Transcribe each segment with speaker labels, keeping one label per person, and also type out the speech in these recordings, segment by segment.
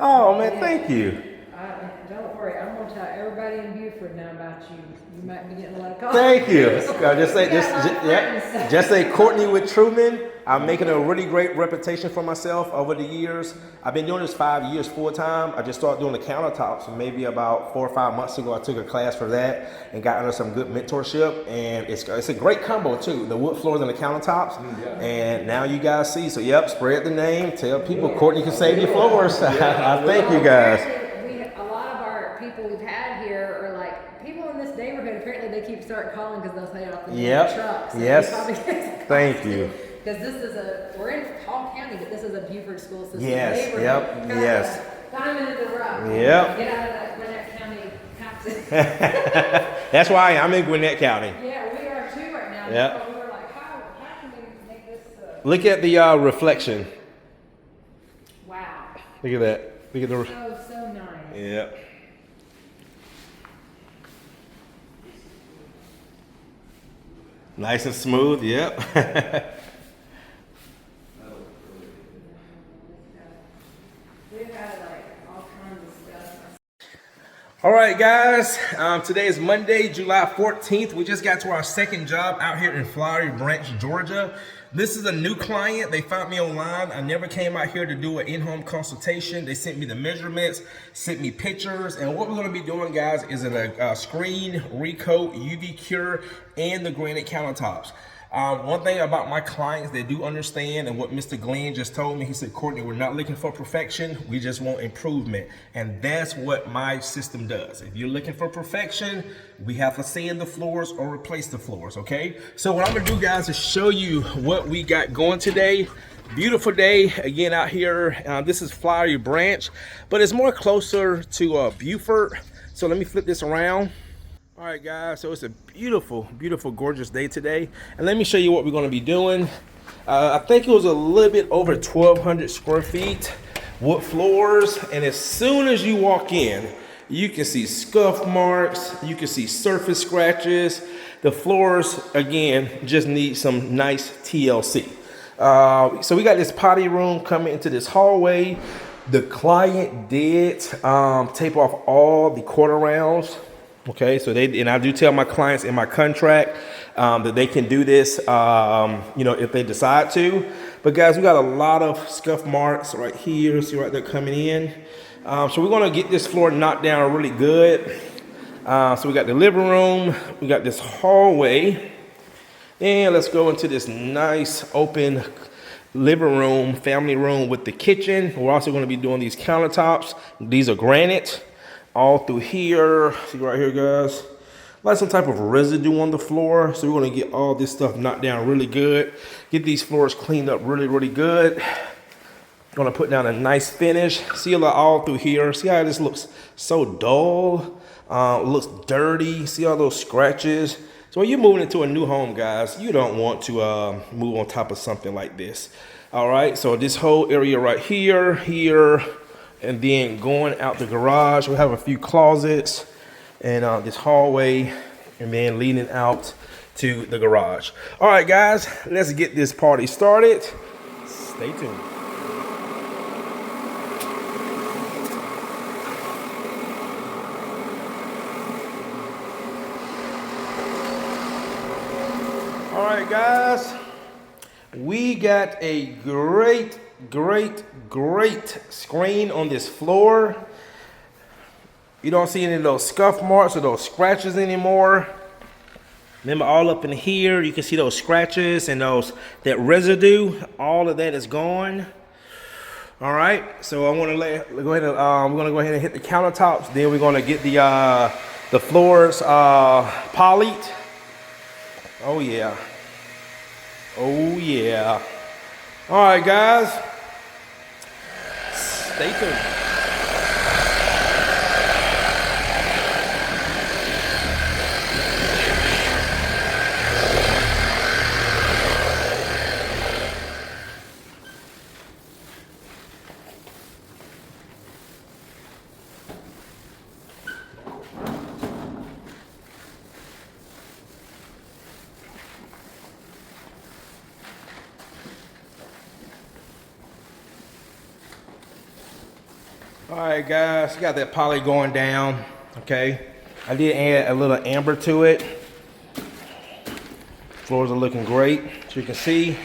Speaker 1: Oh man, thank you.
Speaker 2: Don't worry, I'm gonna tell everybody in Buford now about you. You might be getting a lot of calls.
Speaker 1: Thank you. Just say Courtney with Truman. I'm making a really great reputation for myself over the years. I've been doing this 5 years full time. I just started doing the countertops maybe about 4 or 5 months ago. I took a class for that and got under some good mentorship. And it's a great combo too. The wood floors and the countertops. And now you guys see. So yep, spread the name. Tell people Courtney can save your floors. I thank you guys.
Speaker 2: People we've had here are like people in this neighborhood. Apparently, they keep calling because they'll pay off the trucks. So
Speaker 1: yes. Thank you.
Speaker 2: Because we're in Hall County, but this is a Buford school system
Speaker 1: neighborhood. Yep. Yes.
Speaker 2: Diamond in the rough.
Speaker 1: Yep.
Speaker 2: Get out of that Gwinnett County.
Speaker 1: That's why I'm in Gwinnett County.
Speaker 2: Yeah, we are too right now.
Speaker 1: Yep.
Speaker 2: We were like, how can we make this?
Speaker 1: Look at the reflection.
Speaker 2: Wow.
Speaker 1: Look at that. Look at the.
Speaker 2: So nice.
Speaker 1: Yep. Nice and smooth, yep. All right, guys. Today is Monday, July 14th. We just got to our second job out here in Flowery Branch, Georgia. This is a new client. They found me online. I never came out here to do an in-home consultation. They sent me the measurements, sent me pictures, and what we're going to be doing, guys, is a screen, recoat, UV cure, and the granite countertops. One thing about my clients, they do understand, and what Mr. Glenn just told me, he said, Courtney, we're not looking for perfection, we just want improvement. And that's what my system does. If you're looking for perfection, we have to sand the floors or replace the floors, okay? So what I'm gonna do, guys, is show you what we got going today. Beautiful day again out here. This is Flowery Branch, but it's more closer to Buford. So let me flip this around. All right, guys, so it's a beautiful, beautiful, gorgeous day today. And let me show you what we're gonna be doing. I think it was a little bit over 1,200 square feet, wood floors. And as soon as you walk in, you can see scuff marks, you can see surface scratches. The floors, again, just need some nice TLC. So we got this potty room coming into this hallway. The client did tape off all the quarter rounds. Okay, so and I do tell my clients in my contract that they can do this, if they decide to. But guys, we got a lot of scuff marks right here. See right there coming in. So we're gonna get this floor knocked down really good. So we got the living room, we got this hallway, and let's go into this nice open living room, family room with the kitchen. We're also gonna be doing these countertops. These are granite. All through here, see right here, guys, like some type of residue on the floor. So we're gonna get all this stuff knocked down really good. Get these floors cleaned up really, really good. Gonna put down a nice finish. Seal it all through here. See how this looks so dull? It looks dirty. See all those scratches? So when you're moving into a new home, guys, you don't want to move on top of something like this. All right, so this whole area right here, and then going out the garage, we have a few closets and this hallway, and then leading out to the garage. All right, guys, let's get this party started. Stay tuned. All right, guys, we got a great screen on this floor. You don't see any of those scuff marks or those scratches anymore. Remember, all up in here, you can see those scratches and that residue. All of that is gone. All right, so I want to go ahead and we're gonna go ahead and hit the countertops. Then we're gonna get the floors polyed. Oh yeah. Oh yeah. All right, guys. Stay tuned. All right, guys, got that poly going down. Okay, I did add a little amber to it. Floors are looking great, as you can see.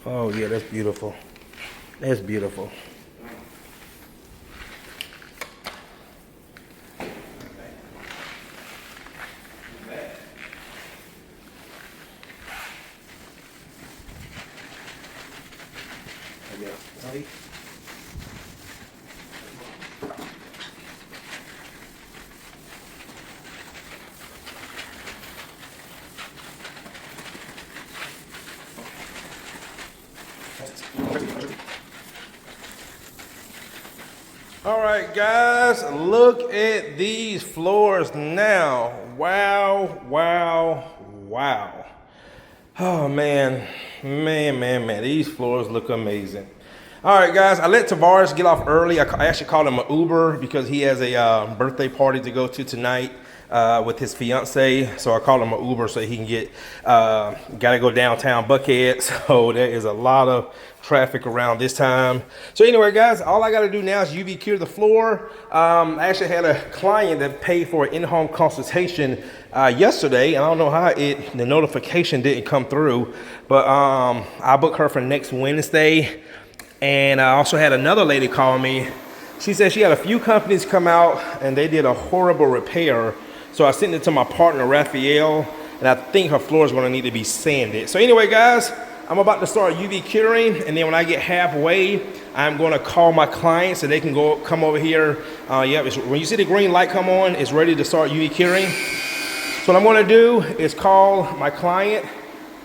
Speaker 1: Oh yeah, that's beautiful. That's beautiful. All right, guys, look at these floors now. Wow, wow, wow. Oh man, man, these floors look amazing. All right, guys, I let Tavares get off early. I actually called him an Uber because he has a birthday party to go to tonight with his fiance. So I called him an Uber so he can get, gotta go downtown Buckhead. So there is a lot of traffic around this time. So anyway, guys, all I gotta do now is UV cure the floor. I actually had a client that paid for an in-home consultation yesterday, and I don't know how the notification didn't come through, but I booked her for next Wednesday. And I also had another lady call me. She said she had a few companies come out and they did a horrible repair. So I sent it to my partner, Raphael, and I think her floor is gonna need to be sanded. So anyway, guys, I'm about to start UV curing, and then when I get halfway, I'm gonna call my client so they can come over here. When you see the green light come on, it's ready to start UV curing. So what I'm gonna do is call my client.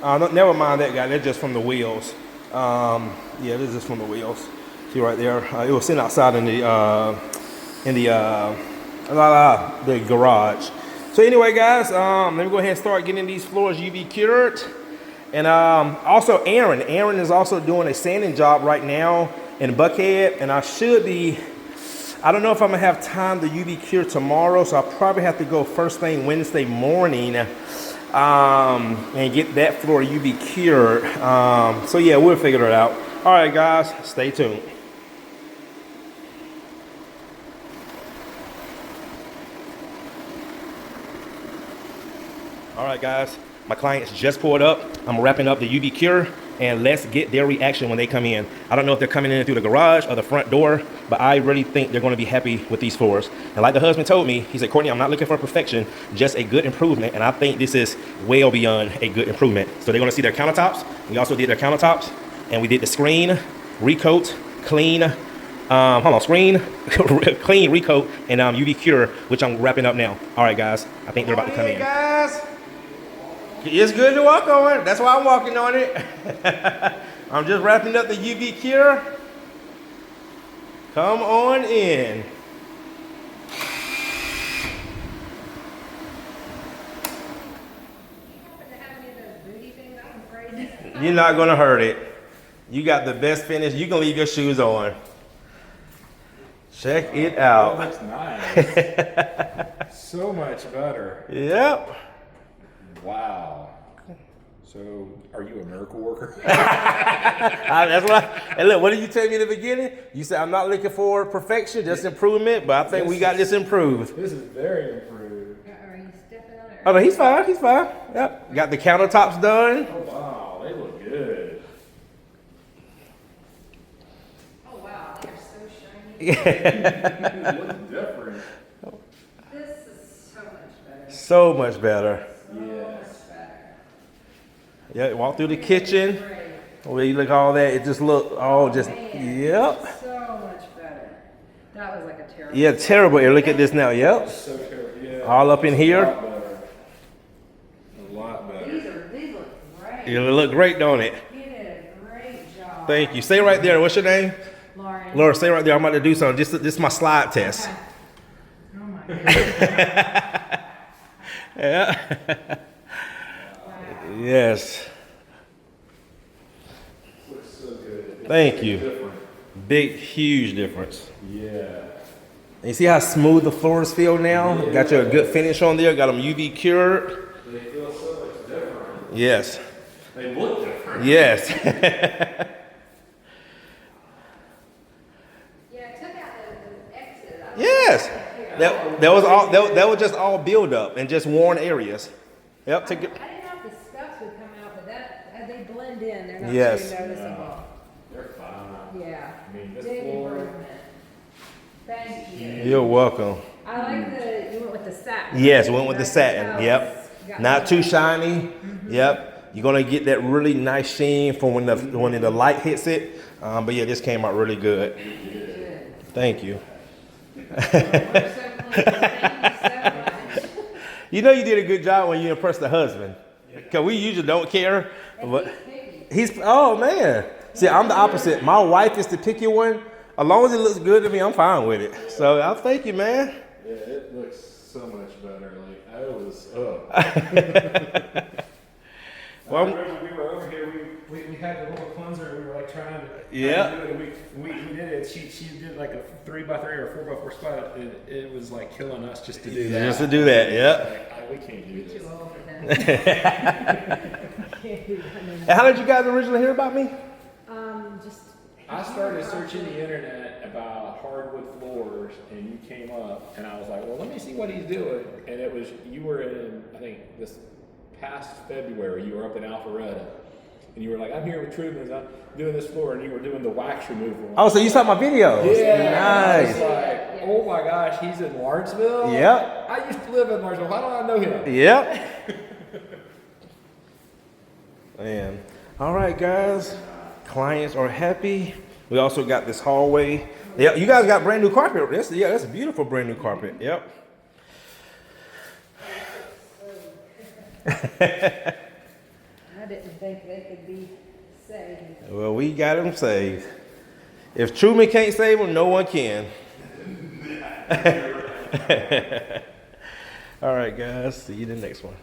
Speaker 1: Never mind that guy, they're just from the wheels. Yeah, this is from the wheels. See right there, it was sitting outside in the garage. So anyway, guys, let me go ahead and start getting these floors UV cured. And also Aaron is also doing a sanding job right now in Buckhead, and I don't know if I'm gonna have time to UV cure tomorrow, so I'll probably have to go first thing Wednesday morning and get that floor UV cured. So yeah, we'll figure it out. All right, guys, stay tuned. All right, guys, my clients just pulled up. I'm wrapping up the UV cure, and let's get their reaction when they come in. I don't know if they're coming in through the garage or the front door, but I really think they're gonna be happy with these floors. And like the husband told me, he said, Courtney, I'm not looking for perfection, just a good improvement. And I think this is well beyond a good improvement. So they're gonna see their countertops. We also did their countertops, and we did the screen, recoat, clean, screen, clean, recoat, and UV cure, which I'm wrapping up now. All right, guys, I think they're about to come in. Guys, it's good to walk on it. That's why I'm walking on it. I'm just wrapping up the UV cure. Come on in. You're not gonna hurt it. You got the best finish. You can leave your shoes on. Check it out.
Speaker 3: That looks nice. So much better.
Speaker 1: Yep.
Speaker 3: Wow. So, are you a miracle worker?
Speaker 1: That's what. And look, what did you tell me in the beginning? You said I'm not looking for perfection, just improvement. But I think we got this improved.
Speaker 3: This is very improved.
Speaker 2: Are you stepping on it?
Speaker 1: Oh no, he's fine. He's fine. Yep. Got the countertops done.
Speaker 3: Oh wow, they look good.
Speaker 2: Oh wow, they're so shiny.
Speaker 3: It looks different.
Speaker 2: This is so much better.
Speaker 1: So much better.
Speaker 3: Yes.
Speaker 1: Yeah, walk through the kitchen. Where you look all that, it just look all just, yep.
Speaker 2: So much better. That was like a terrible.
Speaker 1: Yeah, terrible. Here, look at this now. Yep.
Speaker 3: So terrible. Yeah.
Speaker 1: All up in here.
Speaker 3: A lot better.
Speaker 2: These look great.
Speaker 1: It look great, don't it?
Speaker 2: You did a great job.
Speaker 1: Thank you. Stay right there. What's your name?
Speaker 2: Lauren.
Speaker 1: Laura, stay right there. I'm about to do something. This is my slide test.
Speaker 2: Okay. Oh my goodness.
Speaker 1: Yeah.
Speaker 2: Wow.
Speaker 1: Yes.
Speaker 3: Looks so good.
Speaker 1: Thank you.
Speaker 3: Different.
Speaker 1: Big, huge difference.
Speaker 3: Yeah.
Speaker 1: And you see how smooth the floors feel now?
Speaker 3: Yeah.
Speaker 1: Got you a good finish on there. Got them UV cured.
Speaker 3: They feel so much different.
Speaker 1: Yes.
Speaker 3: They look different.
Speaker 1: Yes.
Speaker 2: Yeah, it took out the exit.
Speaker 1: Yes. That was all. That was just all build up and just worn areas. Yep. Take it.
Speaker 2: I didn't know if the scuffs would come out, but they blend in. They're not
Speaker 1: Yes.
Speaker 2: too noticeable.
Speaker 3: They're fine.
Speaker 2: Yeah.
Speaker 3: I mean, this
Speaker 2: Big
Speaker 3: floor.
Speaker 2: improvement. Thank you.
Speaker 1: You're welcome.
Speaker 2: I like you went with the satin.
Speaker 1: Yes, went with the satin.
Speaker 2: That's
Speaker 1: Yep.
Speaker 2: got
Speaker 1: Not too
Speaker 2: that.
Speaker 1: shiny. Yep. You're gonna get that really nice sheen from when the light hits it. But yeah, this came out really good.
Speaker 2: Good.
Speaker 1: Thank you.
Speaker 2: We're so close. Thank you so much.
Speaker 1: You know you did a good job when you impressed the husband. Cause we usually don't care. But he's oh man. See, I'm the opposite. My wife is the picky one. As long as it looks good to me, I'm fine with it. So I thank you, man.
Speaker 3: Yeah, it looks so much better. Like I was,
Speaker 1: Well,
Speaker 3: we were over here. We had the little cleanser. We were like trying to
Speaker 1: Yeah.
Speaker 3: do it. And we did it. She did like a 3x3 or 4x4 spot. And it was like killing us just to do that.
Speaker 1: just to do that, yeah.
Speaker 3: Like, we can't do this.
Speaker 2: Too old for that. Can't do that.
Speaker 1: And how did you guys originally hear about me?
Speaker 2: Just.
Speaker 3: I started searching the internet about hardwood floors, and you came up, and I was like, well, let me see what he's doing. And it was, you were in, I think, this past February, you were up in Alpharetta, and you were like, I'm here with Truman, I'm doing this floor, and you were doing the wax removal.
Speaker 1: Oh, so you saw my videos?
Speaker 3: Yeah, I was
Speaker 1: Nice.
Speaker 3: like, oh my gosh, he's in Lawrenceville?
Speaker 1: Yep.
Speaker 3: I used to live in Lawrenceville, how do I know him?
Speaker 1: Yep. Man. All right, guys. Clients are happy. We also got this hallway. Yeah, you guys got brand new carpet. That's a beautiful brand new carpet. Yep.
Speaker 2: I didn't think they could be saved.
Speaker 1: Well, we got them saved. If Truman can't save them, no one can. All right, guys. See you in the next one.